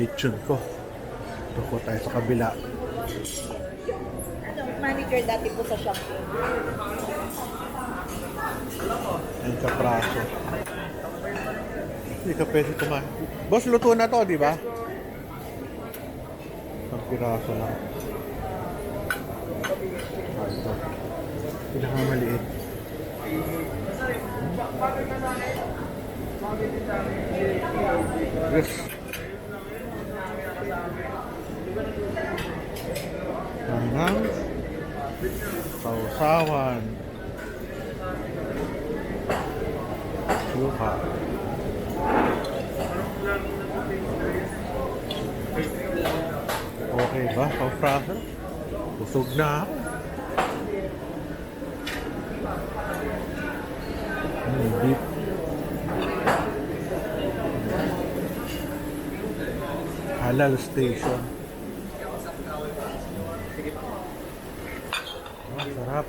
lechon ko. Tuko tayo sa kabila. Manager dati po sa shop. Ayun ka praso. Hindi ka pwede kumain. Boss, luto na to, di ba? Isang piraso lang. Ito. Pinakamaliit. Yes. Tanang. Sausawan. Suka. Okay ba? Pang-praso? Busog na ako. Beef. Halal station. Sarap.